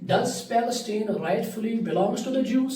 Does Palestine rightfully belongs to the Jews?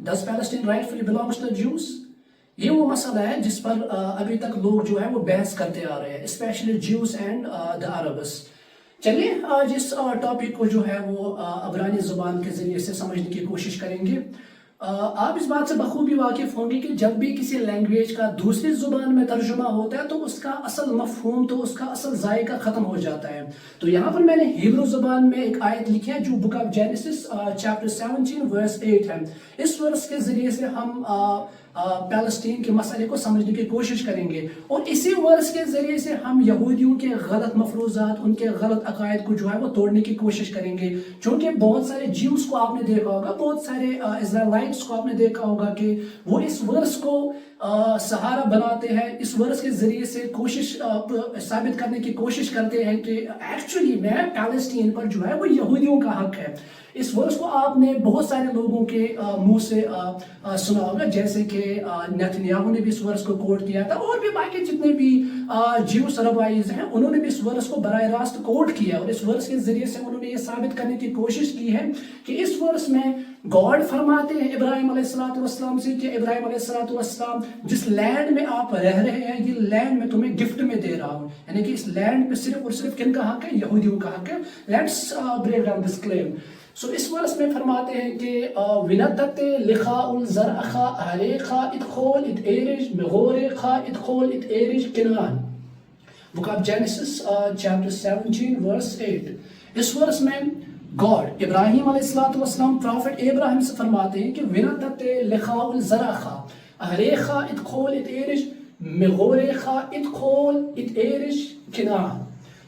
Does Palestine rightfully belongs to the Jews? یہ وہ مسئلہ ہے جس پر ابھی تک لوگ جو ہے وہ بحث کرتے آ رہے ہیں especially Jews and the Arabs. چلیے آج اس ٹاپک کو جو ہے وہ عبرانی زبان کے ذریعے سے سمجھنے کی کوشش کریں گے. آپ اس بات سے بخوبی واقف ہوں گے کہ جب بھی کسی لینگویج کا دوسری زبان میں ترجمہ ہوتا ہے تو اس کا اصل مفہوم تو اس کا اصل ذائقہ ختم ہو جاتا ہے. تو یہاں پر میں نے ہیبرو زبان میں ایک آیت لکھی ہے جو بک آف جینیسس چیپٹر 17 ورس 8 ہے. اس ورس کے ذریعے سے ہم پیلسٹین کے مسئلے کو سمجھنے کی کوشش کریں گے اور اسی ورس کے ذریعے سے ہم یہودیوں کے غلط مفروضات ان کے غلط عقائد کو جو ہے وہ توڑنے کی کوشش کریں گے. چونکہ بہت سارے جیوز کو آپ نے دیکھا ہوگا, بہت سارے اسرائیلائٹس کو آپ نے دیکھا ہوگا کہ وہ اس ورس کو سہارا بناتے ہیں, اس ورس کے ذریعے سے کوشش ثابت کرنے کی کوشش کرتے ہیں کہ ایکچولی میں پیلسٹین پر جو ہے وہ یہودیوں کا حق ہے. اس ورس کو آپ نے بہت سارے لوگوں کے منہ سے سنا ہوگا, جیسے کہ نیتنیاہو نے بھی اس ورس کو کوٹ کیا تھا اور بھی باقی جتنے بھی جیوس ربائیز ہیں انہوں نے بھی اس ورس کو براہ راست کوٹ کیا اور اس ورس کے ذریعے سے انہوں نے یہ ثابت کرنے کی کوشش کی ہے کہ اس ورس میں گاڈ فرماتے ہیں ابراہیم علیہ السلام سے کہ ابراہیم علیہ السلام جس لینڈ میں آپ رہ رہے ہیں یہ لینڈ میں تمہیں گفٹ میں دے رہا ہوں, یعنی کہ اس لینڈ پہ صرف اور صرف کن کا حق ہے؟ یہودیوں کا حق ہے. لیٹس بریک ڈاؤن دس کلیم. سو اس ورس میں فرماتے ہیں کہ وِنَتَتِ لِخَاءُ الزَّرْعَخَا أَهْلِخَا اِدْخُول اِدْئِرِج مِغُورِخَا اِدْخُول اِدْئِرِج کنعان. بک آف جینیسس چیپٹر 17 ورس 8. اس ورس میں گاڈ ابراہیم علیہ السلام پروفٹ ابراہیم سے فرماتے ہیں کہ وِنَتَتِ لِخَاءُ الزَّرْعَخَا أَهْلِخَا اِدْخُول اِدْئِرِج مِغُورِخَا اِدْخُول اِدْئِرِج کنعان.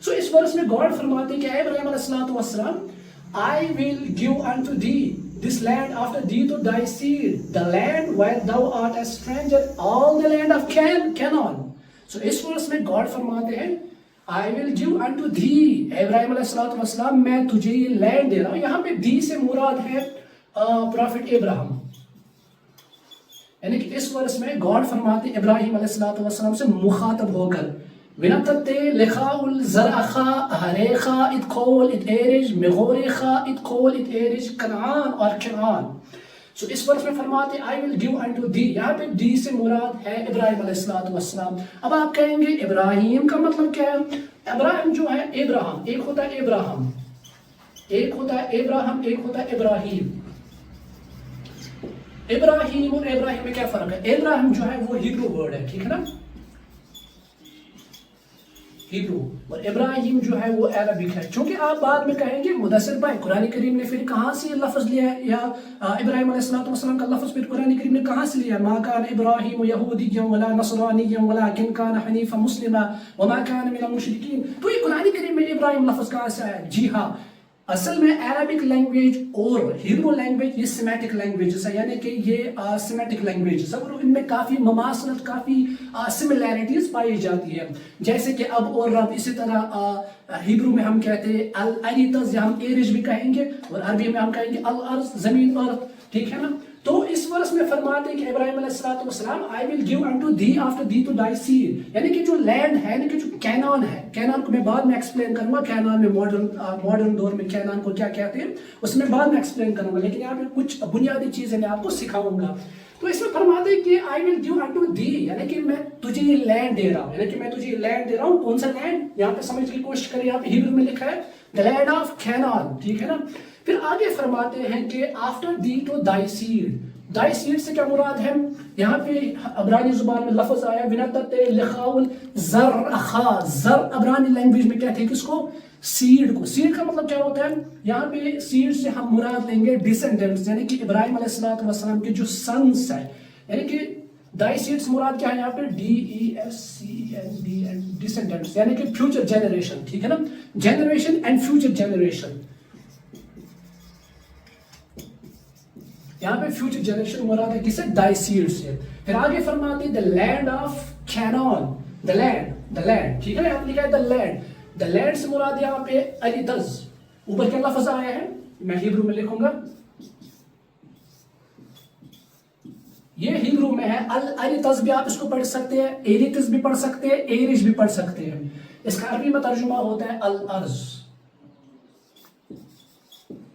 سو اس ورس میں گاڈ فرماتے ہیں کہ اے ابراہیم علیہ السلام I will give unto thee this land after thee to thy seed, the land where thou art a stranger, all the land of Canaan. So اس ورس میں گاڈ فرماتے ہیں I will give unto thee, ابراہیم علیہ السلام میں تجھے یہ land دے رہا ہوں. یہاں پہ دی سے مراد ہے پروفٹ ابراہیم, یعنی کہ اس ورس میں گاڈ فرماتے ہیں ابراہیم علیہ السلام سے مخاطب ہو کر وِنَتَتِ لِخَاءُ الزَّرْعَخَا أَهْلِخَا اِدْخُول اِدْئِرِج مِغُورِخَا اِدْخُول اِدْئِرِج کنعان اور کنعان. سو اس ورس میں فرماتے ہیں I will give unto thee, یہاں پہ دی سے مراد ہے ابراہیم علیہ السلام. اب آپ کہیں گے ابراہیم کا مطلب کیا ہے؟ ابراہیم جو ہے ابراہم, ایک ہوتا ہے ابراہم, ایک ہوتا ہے ابراہم, ایک ہوتا ہے ابراہیم. ابراہیم اور ابراہیم میں کیا فرق ہے؟ ابراہیم جو ہے وہ ہیبرو ورڈ ہے, ٹھیک ہے نا, ہیبرو, اور ابراہیم جو ہے وہ عربک ہے. چونکہ آپ بعد میں کہیں گے مدثر بھائی قرآن کریم نے پھر کہاں سے یہ لفظ لیا ہے, یا ابراہیم علیہ السلام کا لفظ پھر قرآن کریم نے کہاں سے لیا؟ ما کان ابراہیم یہودیا ولا نصرانیا ولکن کان حنیفا مسلما وما کان من المشرکین. تو یہ قرآن کریم میں ابراہیم لفظ کہاں سے آیا؟ جی ہاں, اصل میں عربک لینگویج اور ہیبرو لینگویج یہ سیمیٹک لینگویجز ہے, یعنی کہ یہ سیمیٹک لینگویجز ہے اور ان میں کافی مماثلت, کافی سملیرٹیز پائی جاتی ہے. جیسے کہ اب اور رب, اسی طرح ہیبرو میں ہم کہتے ہیں الارتز, یا ہم ایرج بھی کہیں گے, اور عربی میں ہم کہیں گے الارض, زمین, ارتھ, ٹھیک ہے نا. تو اس ورس میں فرماتے ہیں کہ ابراہیم علیہ السلام I will give unto thee after thee to thy seed, یعنی کہ جو لینڈ ہے, یعنی کہ جو کینان ہے, کینان کو میں بعد میں ایکسپلین کروں گا, کینان میں ماڈرن دور میں کینان کو کیا کہتے ہیں اس میں بعد میں ایکسپلین کروں گا, لیکن یہاں پہ کچھ بنیادی چیزیں میں آپ کو سکھاؤں گا. تو اس میں فرماتے ہیں کہ I will give unto thee, یعنی کہ میں تجھے یہ لینڈ دے رہا ہوں, یعنی کہ میں تجھے یہ لینڈ دے رہا ہوں. کون سا لینڈ؟ یہاں پہ سمجھ کی کوشش کریں, یہاں پہ ہیبرو میں لکھا ہے the land of Canaan, ٹھیک ہے نا. پھر آگے فرماتے ہیں کہ after thee to thy seed, دائی سیڈ سے کیا مراد ہے؟ یہاں پہ عبرانی زبان میں لفظ آیا وِنَتَتِ لِخَاءُ الزَّرْعَخَا, زر عبرانی لینگویج میں کہتے ہیں کس کو؟ سیڈ کو. سیڈ کا مطلب کیا ہوتا ہے؟ یہاں پہ سیڈ سے ہم مراد لیں گے ڈیسینڈنٹس, یعنی کہ ابراہیم علیہ السلام کے جو سنس ہیں, یعنی کہ دائی سیڈ سے مراد کیا ہے یہاں پہ؟ DESCEND, ڈیسینڈنٹس, یعنی کہ فیوچر جنریشن, ٹھیک ہے نا, جنریشن اینڈ فیوچر جنریشن. یہاں پہ فیوچر جنریشن مراد ہے کسے؟ دائی سیڈ سے. پھر آگے فرماتے ہیں the land of Canaan, the land, ٹھیک ہے نا, یہاں پہ لکھا ہے the land. the land سے مراد یہاں پہ اریتز, اوپر کیا لفظ آیا ہے میں ہیبرو میں لکھوں گا, یہ ہیبرو میں ہے اریتز, بھی آپ اس کو پڑھ سکتے ہیں, ایریتز بھی پڑھ سکتے ہیں, ایرج بھی پڑھ سکتے ہیں. اس کا عربی میں ترجمہ ہوتا ہے الارض.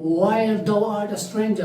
where thou art a stranger।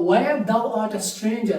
where thou art a stranger,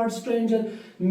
art stranger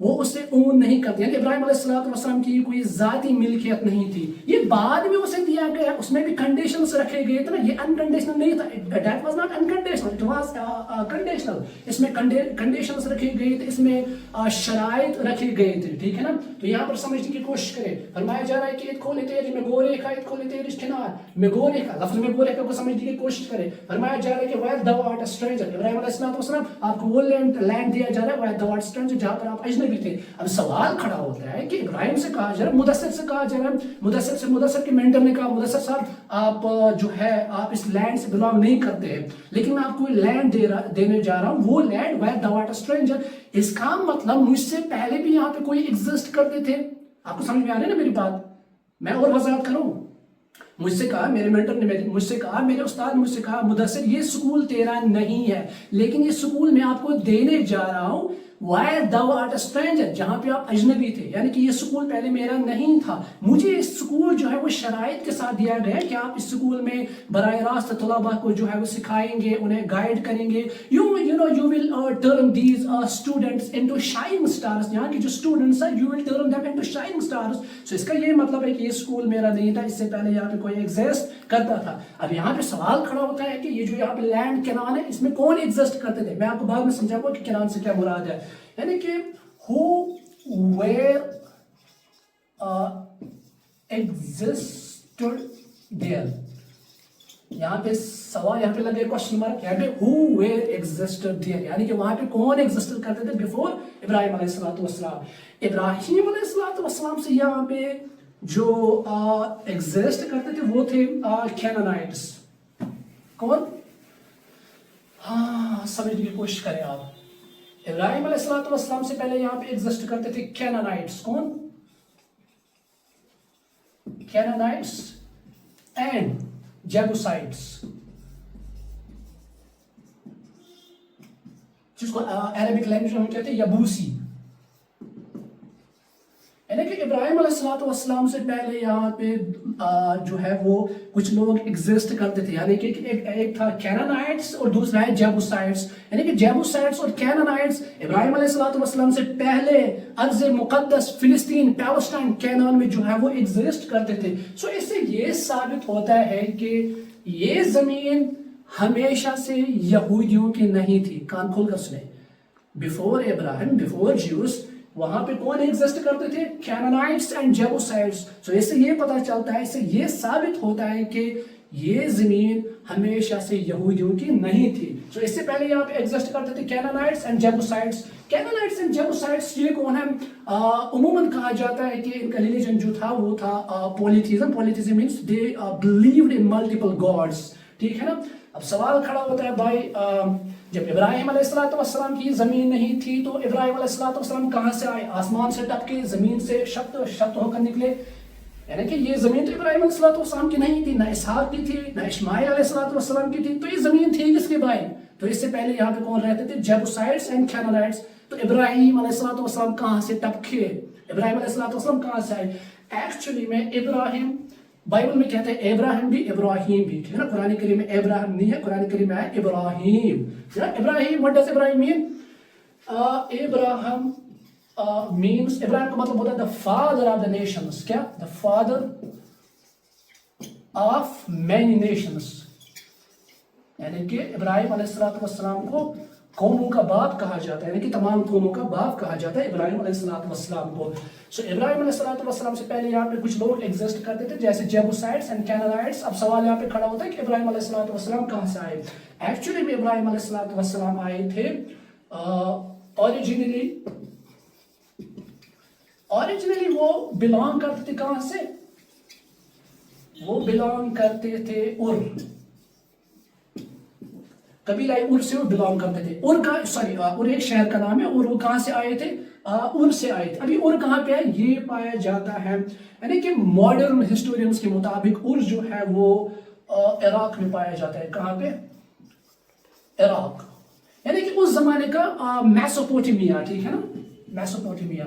وہ اسے اون نہیں کرتے. یعنی ابراہیم علیہ السلام کی کوئی ذاتی ملکیت نہیں تھی. یہ بعد میں اسے دیا گیا, اس میں بھی کنڈیشنز رکھے گئے تھے نا, یہ انکنڈیشنل نہیں تھا. That was not unconditional, it was conditional. اس میں کنڈیشنز رکھے گئے تھے, اس میں شرائط رکھے گئے تھے, ٹھیک ہے نا. تو یہاں پر سمجھنے کی کوشش کریں. فرمایا جا رہا ہے کہ ادخل تیری میگوریکا, ادخل تیری اشتنار, میگوریکا, لفظ میگوریکا کو سمجھنے کی کوشش کریں. فرمایا جا رہا ہے کہ وَإِذْ thou art a stranger, ابراہیم علیہ السلام آپ کو وہ لینڈ دیا جا رہا ہے وَإِذْ thou art a stranger, جہاں پر آپ اجنبی تھے. اب سوال کھڑا ہوتا ہے کہ ابراہیم سے کہا جا رہا ہے, مدثر سے کہا جا رہا ہے, مدثر کے مینٹر نے کہا مدثر صاحب آپ جو ہے آپ اس لینڈ سے بلانگ نہیں کرتے ہیں, لیکن میں آپ کو لینڈ دینے جا رہا ہوں. وہ لینڈ وَإِذْ thou art a stranger, اس کا مطلب مجھ سے پہلے بھی یہاں پہ کوئی ایگزسٹ کرتے تھے. آپ کو سمجھ میں آ رہی ہے نا میری بات؟ میں اور وضاحت کروں. مجھ سے کہا, میرے مینٹر نے مجھ سے کہا, میرے استاد مجھ سے کہا مدثر یہ سکول تیرا نہیں ہے, لیکن یہ سکول میں آپ کو دینے جا رہا ہوں وَإِذْ thou art a stranger, جہاں پہ آپ اجنبی تھے. یعنی کہ یہ سکول پہلے میرا نہیں تھا. مجھے اس سکول جو ہے وہ شرائط کے ساتھ دیا گیا ہے کہ آپ اس سکول میں براہ راست طلباء کو جو ہے وہ سکھائیں گے, انہیں گائیڈ کریں گے. You will turn these students into shining stars. یہاں کے جو اسٹوڈنٹس ہیں you will turn them into shining stars. So اس کا یہ مطلب ہے کہ یہ سکول میرا نہیں تھا, اس سے پہلے یہاں پہ کوئی ایگزسٹ کرتا تھا. اب یہاں پہ سوال کھڑا ہوتا ہے کہ یہ جو یہاں پہ لینڈ کنان ہے اس میں کون ایگزسٹ کرتے تھے. میں آپ کو بعد میں سمجھاؤں گا کہ کنان سے کیا مراد ہے. یعنی کہ who were existed there. یہاں پہ سوال, یہاں پہ لگے کوشچن مارک, یہاں پہ who were existed there, یعنی کہ وہاں پہ کون ایگزسٹ کرتے تھے بفور ابراہیم علیہ السلام. ابراہیم علیہ السلام سے یہاں پہ جو ایگزسٹ کرتے تھے وہ تھے کینانائٹس. کون؟ ہاں سمجھنے کی کوشش کریں آپ. ابراہیم علیہ السلام سے پہلے یہاں پہ ایگزسٹ کرتے تھے کینانائٹس. کون؟ کینانائٹس اینڈ جیبوسائٹس, جس کو عربک لینگویج میں ہم کہتے ہیں یبوسی. یعنی کہ ابراہیم علیہ السلام سے پہلے یہاں پہ جو ہے وہ کچھ لوگ ایگزسٹ کرتے تھے. یعنی کہ ایک تھا کینانائٹس اور دوسرا ہے جیبوسائٹس. یعنی کہ جیبوسائٹس اور کینانائٹس ابراہیم علیہ السلام سے پہلے ارض مقدس فلسطین, پیلسٹائن, کینان میں جو ہے وہ ایگزسٹ کرتے تھے. سو اس سے یہ ثابت ہوتا ہے کہ یہ زمین ہمیشہ سے یہودیوں کی نہیں تھی. کان کھول کر سنیں. بفور ابراہیم, بفور جیوس, وہاں پہ کون ایگزسٹ کرتے تھے؟ کینانائٹس اینڈ جیبوسائٹس. سو اس سے یہ پتہ چلتا ہے, اس سے یہ ثابت ہوتا ہے کہ یہ زمین ہمیشہ سے یہودیوں کی نہیں تھی. سو اس سے پہلے یہاں پہ ایگزسٹ کرتے تھے کینانائٹس اینڈ جیبوسائٹس. کینانائٹس اینڈ جیبوسائٹس یہ کون ہے؟ عموماً کہا جاتا ہے کہ ان کا ریلیجن جو تھا وہ تھا polytheism. Polytheism means they believed in multiple gods, ٹھیک ہے نا. اب سوال کھڑا ہوتا ہے بھائی, جب ابراہیم علیہ السلام کی زمین نہیں تھی تو ابراہیم علیہ السلام کہاں سے آئے؟ آسمان سے ٹپ کے زمین سے شقت ہو کر نکلے. یعنی کہ یہ زمین تو ابراہیم علیہ السلام کی نہیں تھی, نہ اسحاق کی تھی, نہ اسماعیل علیہ السلام کی تھی. تو یہ زمین تھی کس کے بھائی؟ تو اس سے پہلے یہاں پہ کون رہتے تھے؟ جیبوسائٹس اینڈ کینانائٹس. تو ابراہیم علیہ السلام کہاں سے ٹپکے؟ ابراہیم علیہ السلام کہاں سے آئے؟ ایکچولی میں ابراہیم, بائبل میں کہتے ہیں ابراہیم بھی ابراہیم بھی, ٹھیک ہے نا. قرآن کریم میں ابراہیم نہیں ہے, قرآن کریم میں ہے ابراہیم. ابراہیم, what does Ibrahim mean? Abraham means, ابراہیم کا مطلب ہوتا ہے the father of the nations. کیا؟ the father of many nations. یعنی کہ ابراہیم علیہ السلام کو قوموں کا باپ کہا جاتا ہے, یعنی کہ تمام قوموں کا باپ کہا جاتا ہے ابراہیم علیہ السلام کو. سو ابراہیم علیہ السلام سے پہلے یہاں پہ کچھ لوگ ایگزسٹ کرتے تھے جیسے جیبوسائٹس اینڈ کینانائٹس. اب سوال یہاں پہ کھڑا ہوتا ہے کہ ابراہیم علیہ السلام کہاں سے آئے؟ ایکچولی میں ابراہیم علیہ السلام آئے تھے اوریجنلی وہ بلانگ کرتے تھے کہاں سے؟ وہ بلانگ کرتے تھے قبیلہ ار سے وہ بلانگ کرتے تھے. ار ایک شہر کا نام ہے, اور وہ کہاں سے آئے تھے؟ ار سے آئے تھے. ابھی ار کہاں پہ ہے؟ یہ پایا جاتا ہے, یعنی کہ ماڈرن ہسٹورینز کے مطابق ار جو ہے وہ عراق میں پایا جاتا ہے. کہاں پہ؟ عراق. یعنی کہ اس زمانے کا میسوپوٹیمیا, ٹھیک ہے نا, میسوپوٹیمیا.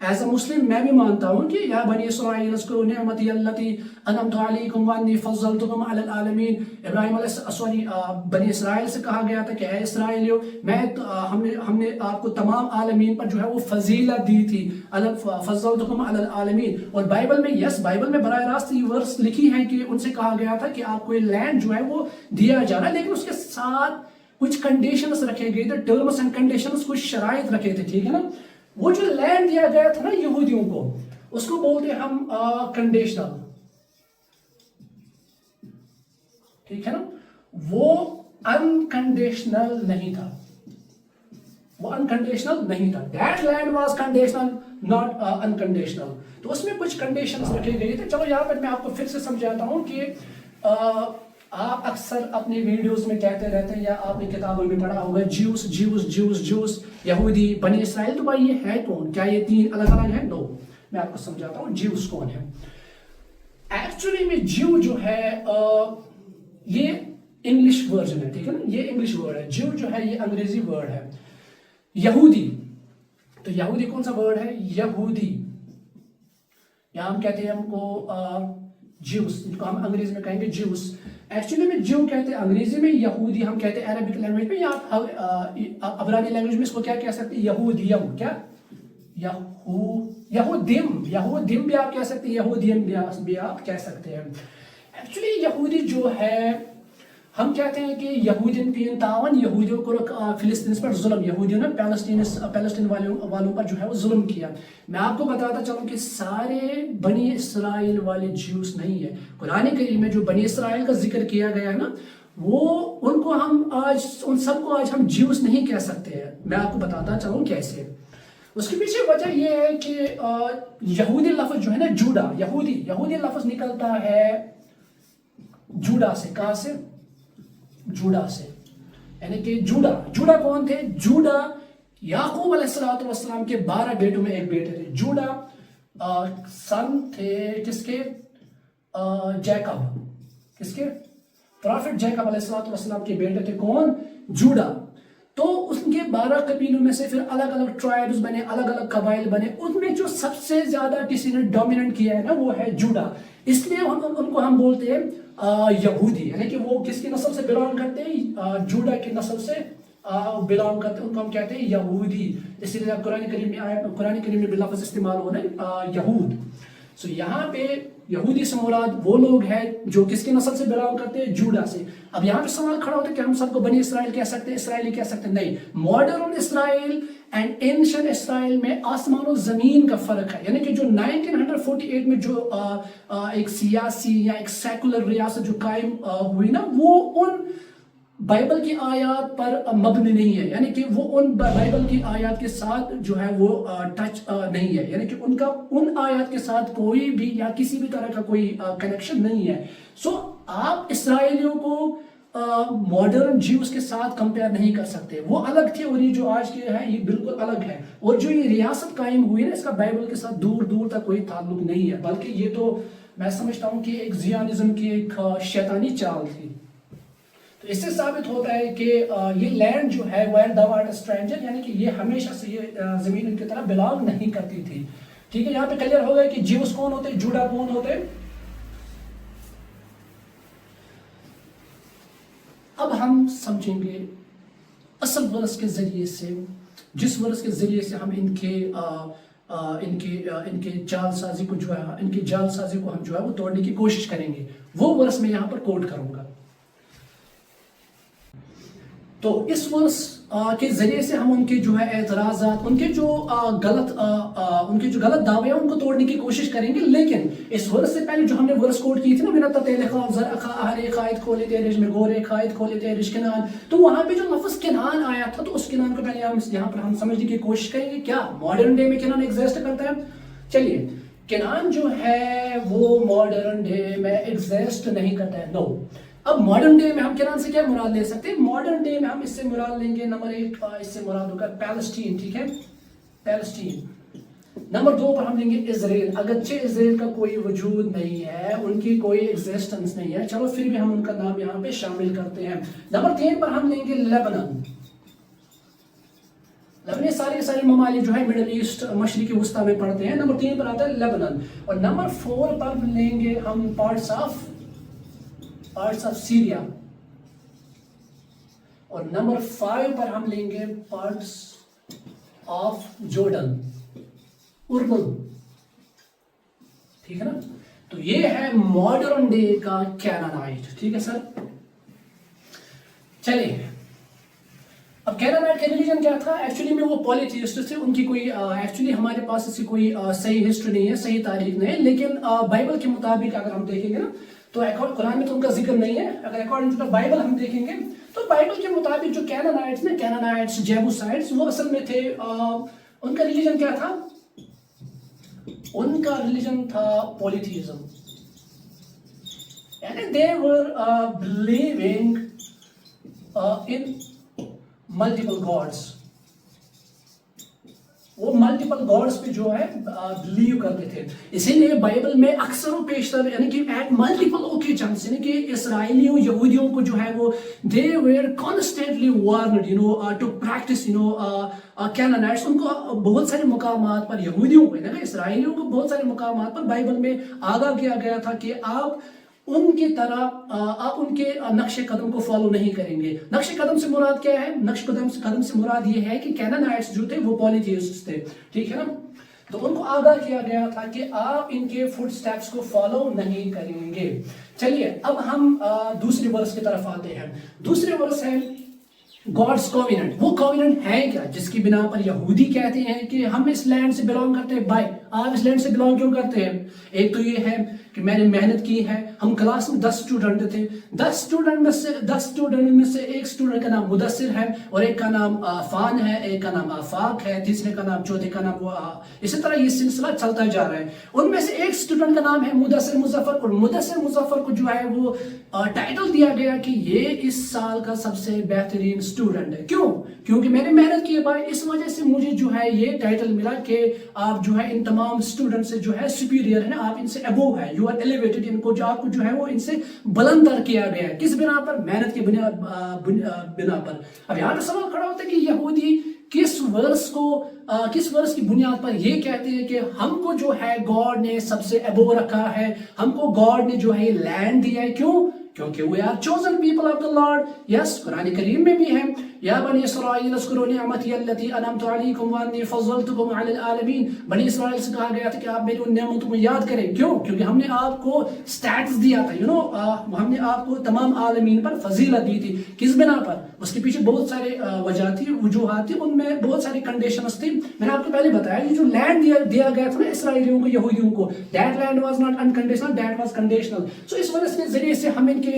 ایز اے مسلم میں بھی مانتا ہوں کہ یا بنی اسرائیل اذکروا نعمتی التی انعمت علیکم وانی فضلتکم علی العالمین. ابراہیم بنی اسرائیل سے کہا گیا تھا کہ اے اسرائیلیو ہم نے آپ کو تمام عالمین پر جو ہے وہ فضیلت دی تھی. فضلتکم علی العالمین. اور بائبل میں بائبل میں براہ راست یہ ورس لکھی ہے کہ ان سے کہا گیا تھا کہ آپ کو یہ لینڈ جو ہے وہ دیا جا رہا ہے، لیکن اس کے ساتھ کچھ کنڈیشنز رکھے گئے تھے، ٹرمز اینڈ کنڈیشنز، کچھ شرائط رکھے تھے، ٹھیک ہے نا. وہ جو لینڈ دیا گیا تھا نا یہودیوں کو، اس کو بولتے ہیں ہم کنڈیشنل، ٹھیک ہے نا. وہ انکنڈیشنل نہیں تھا، وہ انکنڈیشنل نہیں تھا. That land was conditional not unconditional. تو اس میں کچھ کنڈیشنز رکھے گئے تھے. چلو یہاں پر میں آپ کو پھر سے سمجھاتا ہوں کہ آپ اکثر اپنی ویڈیوز میں کہتے رہتے ہیں یا آپ نے کتابوں میں پڑھا ہوگا جیوس جیوس جیوس جیوس، یہودی، بنی اسرائیل. تو بھائی یہ ہے کون؟ کیا یہ تین الگ الگ ہیں؟ نو. میں آپ کو سمجھاتا ہوں جیوس کون ہے. ایکچولی میں جیو جو ہے یہ انگلش ورژن ہے، ٹھیک ہے نا، یہ انگلش ورڈ ہے. جیو جو ہے یہ انگریزی ورڈ ہے. یہودی، تو یہودی کون سا ورڈ ہے؟ یہودی. یہاں ہم کہتے ہیں ہم کو جیوس، جن کو ہم انگریزی میں کہیں گے جیوس. ایکچولی میں جو کہتے ہیں انگریزی میں، یہودی ہم کہتے ہیں عربک لینگویج میں، یا عبرانی لینگویج میں اس کو کیا کہہ سکتے ہیں؟ یہودیم. کیا؟ یہودیم. یہودیم بھی آپ کہہ سکتے ہیں، یہودیم بھی آپ کہہ سکتے ہیں. ایکچولی یہودی جو ہے، ہم کہتے ہیں کہ یہودین پین تاون، یہودیوں کو فلسطین پر ظلم، یہودیوں نے پیلسٹین والوں پر جو ہے وہ ظلم کیا. میں آپ کو بتاتا چلوں کہ سارے بنی اسرائیل والے جیوس نہیں ہے. قرآن کریم میں جو بنی اسرائیل کا ذکر کیا گیا ہے نا، وہ ان سب کو آج ہم جیوس نہیں کہہ سکتے ہیں. میں آپ کو بتاتا چلوں کیسے. اس کے پیچھے وجہ یہ ہے کہ یہودی لفظ جو ہے نا، جوڈا، یہودی لفظ نکلتا ہے جوڈا سے. کہاں سے؟ جوڈا سے. یعنی کہ جوڈا کون تھے؟ جوڈا یعقوب علیہ السلام کے 12 بیٹوں میں ایک بیٹے تھے. جوڈا سن تھے کس کے؟ جیکب. کس کے؟ پرافٹ جیکب علیہ السلام کے بیٹے تھے. کون؟ جوڈا. تو اس کے 12 قبیلوں میں سے پھر الگ الگ ٹرائبز بنے، الگ الگ قبائل بنے. ان میں جو سب سے زیادہ کسی نے ڈومیننٹ کیا ہے نا، وہ ہے جوڈا. اس لیے ان کو ہم بولتے ہیں یہودی. یعنی کہ وہ کس کی نسل سے بلانگ کرتے ہیں؟ جوڈا کی نسل سے بلانگ کرتے ہیں. ان کو ہم کہتے ہیں یہودی. اسی لیے قرآن کریم میں بھی لفظ استعمال ہو رہا ہے یہود. سو یہاں پہ یہودی سے مراد وہ لوگ ہیں جو کس کی نسل سے بلانگ کرتے ہیں؟ جوڈا سے. اب یہاں پہ سوال کھڑا ہوتا ہے کہ ہم سب کو بنی اسرائیل کہہ سکتے ہیں، اسرائیلی کہہ سکتے ہیں؟ نہیں. ماڈرن اسرائیل اینڈ اینشنٹ اسرائیل میں آسمان و زمین کا فرق ہے. یعنی کہ جو 1948 میں جو ایک سیاسی یا ایک سیکولر ریاست جو قائم ہوئی نا، وہ ان بائبل کی آیات پر مبنی نہیں ہے. یعنی کہ وہ ان بائبل کی آیات کے ساتھ جو ہے وہ ٹچ نہیں ہے. یعنی کہ ان آیات کے ساتھ کوئی بھی یا کسی بھی طرح کا کوئی کنیکشن نہیں ہے. سو آپ اسرائیلیوں کو ماڈرن جیوز کے ساتھ کمپیئر نہیں کر سکتے. وہ الگ تھے اور یہ جو آج کے ہیں یہ بالکل الگ ہے. اور جو یہ ریاست قائم ہوئی نا، اس کا بائبل کے ساتھ دور دور تک کوئی تعلق نہیں ہے، بلکہ یہ تو میں سمجھتا ہوں کہ ایک زیانزم کی ایک شیطانی چال تھی. تو اس سے ثابت ہوتا ہے کہ یہ لینڈ جو ہے where thou art a stranger، یعنی کہ یہ ہمیشہ سے یہ زمین ان کی طرح بلانگ نہیں کرتی تھی. ٹھیک ہے، یہاں پہ کلیئر ہو گیا کہ جیوس کون ہوتے، جوڈا کون ہوتے. اب ہم سمجھیں گے اصل ورس کے ذریعے سے، جس ورس کے ذریعے سے ہم ان کے جال سازی کو جو ہے، ان کی جال سازی کو ہم جو ہے وہ توڑنے کی کوشش کریں گے. وہ ورس میں یہاں پر کوٹ کروں گا. تو اس ورس کے ذریعے سے ہم ان کے جو ہے اعتراضات، ان کے جو غلط دعوے ہیں ان کو توڑنے کی کوشش کریں گے. لیکن اس ورس سے پہلے جو ہم نے ورس کوٹ کی تھی نا، منت تیل خواب زر اخا اہرے قائد کھولے تیرش میں گورے قائد کھولے تیرش کنان، تو وہاں پہ جو لفظ کنان آیا تھا، تو اس کنان کو پہلے یہاں پر ہم سمجھنے کی کوشش کریں گے. کیا ماڈرن ڈے میں کنان ایگزسٹ کرتا ہے؟ چلیے، کنان جو ہے وہ ماڈرن ڈے میں ایگزسٹ نہیں کرتا ہے. نو. اب ماڈرن ڈے میں ہم کنان سے کیا مراد لے سکتے ہیں؟ ماڈرن ڈے میں ہم اس سے مراد لیں گے، نمبر 1 اس سے مراد ہوگا پیلسٹین. ٹھیک ہے، پیلسٹین. نمبر 2 پر ہم لیں گے اسرائیل. اگرچہ اسرائیل کا کوئی وجود نہیں ہے، ان کی کوئی ایگزسٹنس نہیں ہے، چلو پھر بھی ہم ان کا نام یہاں پہ شامل کرتے ہیں. نمبر 3 پر ہم لیں گے لیبنان. یہ سارے ممالک جو ہے مڈل ایسٹ مشرقی وسطی میں پڑتے ہیں. نمبر 3 پر آتا ہے لیبنان. اور نمبر 4 پر لیں گے ہم پارٹس آف سیریا. اور نمبر 5 پر ہم لیں گے پارٹس آف جورڈن، اردن. ٹھیک ہے نا. تو یہ ہے ماڈرن ڈے کا کینانائٹ. ٹھیک ہے سر. چلیے اب کینانائٹ کا ریلیجن کیا تھا؟ ایکچولی میں وہ پولیتھیسٹ تھے. ان کی کوئی ایکچولی ہمارے پاس ایسی کوئی صحیح ہسٹری نہیں ہے، صحیح تاریخ نہیں ہے. لیکن بائبل کے مطابق اگر ہم دیکھیں گے نا تو قرآن میں تو ان کا ذکر نہیں ہے. اگر اکارڈنگ ٹو بائبل ہم دیکھیں گے تو بائبل کے مطابق جو کینانائٹس جیبوسائٹس وہ اصل میں تھے. ان کا ریلیجن کیا تھا؟ ان کا ریلیجن تھا پولیتھیزم. یعنی they were believing in multiple gods. وہ ملٹیپل گاڈس پہ جو ہے بلیو کرتے تھے. اسی لیے بائبل میں اکثر و بیشتر یعنی کہ ایٹ ملٹیپل اوکیجنز یعنی کہ اسرائیلیوں یہودیوں کو جو ہے وہ they were constantly warned to practice Canaanites. ان کو بہت سارے مقامات پر یہودیوں کو اسرائیلیوں کو بہت سارے مقامات پر بائبل میں آگاہ کیا گیا تھا کہ آپ ان کی طرح آپ ان کے نقش قدم کو فالو نہیں کریں گے. نقش قدم سے مراد کیا ہے؟ نقش قدم سے مراد یہ ہے کہ کینانائٹس جو تھے وہ پولیتھیسٹ تھے. ٹھیک ہے نا. تو ان کو آگاہ کیا گیا تھا کہ آپ ان کے فٹ سٹیپس کو فالو نہیں کریں گے. چلیے اب ہم دوسری ورس کی طرف آتے ہیں. دوسری ورس ہے گاڈس کووننٹ. وہ کووننٹ ہے کیا جس کی بنا پر یہودی کہتے ہیں کہ ہم اس لینڈ سے بلانگ کرتے ہیں. بھائی آپ اس لینڈ سے بلانگ کیوں کرتے ہیں؟ ایک تو یہ ہے کہ میں نے محنت کی ہے. ہم کلاس میں 10 اسٹوڈنٹ تھے. 10 اسٹوڈنٹ میں سے ایک اسٹوڈنٹ کا نام مدثر ہے اور ایک کا نام عفان ہے، ایک کا نام آفاق ہے، تیسرے کا نام، چوتھے کا نام اسی طرح یہ سلسلہ چلتا جا رہا ہے. ان میں سے ایک اسٹوڈنٹ کا نام ہے مدثر مظفر. اور مدثر مظفر کو جو ہے وہ ٹائٹل دیا گیا کہ یہ اس سال کا سب سے بہترین اسٹوڈنٹ ہے. کیوں؟ کیونکہ میں نے محنت کی ہے بھائی. اس وجہ سے مجھے جو ہے یہ ٹائٹل ملا کہ آپ جو ہے ان تمام اسٹوڈنٹ سے جو ہے سپیریئر ہے، آپ ان سے ابو ہے، یو آر ایلیویٹڈ. ان کو جو آپ کو جو ہے وہ ان سے بلند تر کیا گیا ہے. کس بنا پر؟ محنت کی بنا پر. اب یہاں کا سوال کھڑا ہوتا ہے کہ یہودی کس ورس کی بنیاد پر یہ کہتے ہیں کہ ہم کو جو ہے گاڈ نے سب سے ابو رکھا ہے، ہم کو گاڈ نے جو ہے یہ لینڈ دیا ہے. کیوں؟ کیونکہ we are chosen people of the Lord. Yes, قرآن کریم میں بھی ہے یا بنی اسرائیل اذکروا نعمتی التي انعمت علیکم وانی فضلتکم علی العالمین. بنی اسرائیل سے کہا گیا تھا کہ آپ میری ان نعمتوں کو یاد کریں. کیوں؟ کیونکہ ہم نے آپ کو سٹیٹس دیا تھا. ہم نے آپ کو تمام عالمین پر فضیلت دی تھی. کس بنا پر؟ اس کے پیچھے بہت سارے وجہ تھی، وجوہات تھی. ان میں بہت ساری کنڈیشنز تھی. میں نے آپ کو پہلے بتایا یہ جو لینڈ دیا گیا تھا نا اسرائیلیوں کو، یہودیوں کو، that land was not unconditional, that was conditional. So اس وجہ کے ذریعے سے ہم ان کے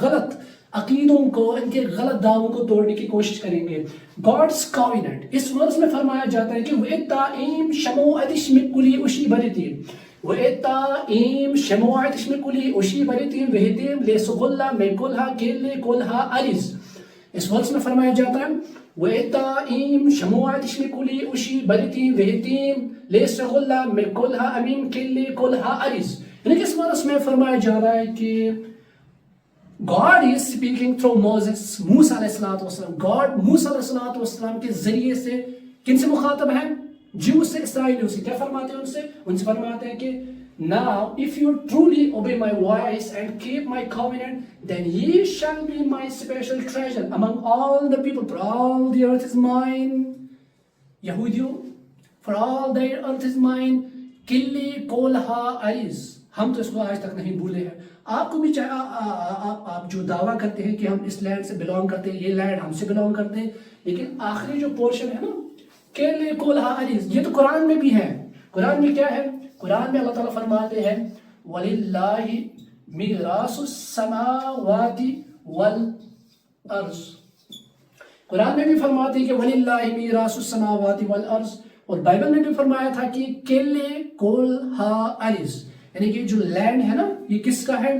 غلط عقیدوں کو، ان کے غلط دعووں کو توڑنے کی کوشش کریں گے. گاڈس کووننٹ اس ورس میں فرمایا جاتا ہے کہ وَإِتَّائِم شَمُوعَتِشْ مِكُلِي اُشِی بَرِتِیم وَإِتَّائِم شَمُوعَتِشْ مِكُلِي اُشِی بَرِتِیم وَهِتِیم لِسُغُلَّ مِكُلْهَا كِلِّ كُلْهَا عَرِز. اس ورس میں فرمایا جاتا ہے وَإِتَّائِم شَمُوعَتِشْ مِكُلِي اُشِی بَرِتِیم وَهِتِیم لِسُغُلَّ مِكُلْهَا أَمِيم كِلِّ كُلْهَا عَرِز. یعنی کہ اس ورس میں فرمایا جا رہا ہے کہ God is speaking through Moses. موسیٰ علیہ السلام God موسیٰ علیہ السلام کے ذریعے سے کن سے مخاطب ہے؟ جیو سے، اسرائیلیوں سے. کیا فرماتے ہیں ان سے فرماتے ہیں کہ Now if you truly obey my voice and keep my covenant, then ye shall be my special treasure among all the people, for all the earth is mine. یہودیوں for all the earth is mine کلی کولہا عریض. ہم تو اس کو آج تک نہیں بھولے ہیں. آپ کو بھی چاہے آپ جو دعویٰ کرتے ہیں کہ ہم اس لینڈ سے بلانگ کرتے ہیں، یہ لینڈ ہم سے بلانگ کرتے ہیں، لیکن آخری جو پورشن ہے نا کیلے کولہا عریض، یہ تو قرآن میں بھی ہے. قرآن میں کیا ہے؟ قرآن میں اللہ تعالیٰ فرماتے ہیں وَلِلَّهِ مِيرَاثُ السَّمَاوَاتِ وَالْأَرْضِ. قرآن میں بھی فرماتے ہیں کہ وَلِلَّهِ مِيرَاثُ السَّمَاوَاتِ وَالْأَرْضِ. اور بائبل میں بھی فرمایا تھا کہ کیلے کولہا عریض، یعنی کہ جو لینڈ ہے نا یہ کس کا ہے؟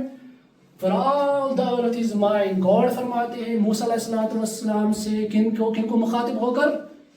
For all the earth is mine. God فرماتے ہیں موسیٰ علیہ السلام سے کن کو مخاطب ہو کر؟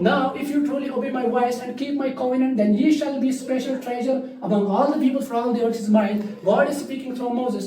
now if you truly obey my voice and keep my covenant, then ye shall be special treasure among all the people, for all the earth is mine. God is speaking through Moses.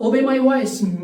obey my voice,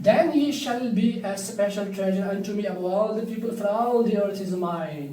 then ye shall be a special treasure unto me above all the people, for all the earth is mine।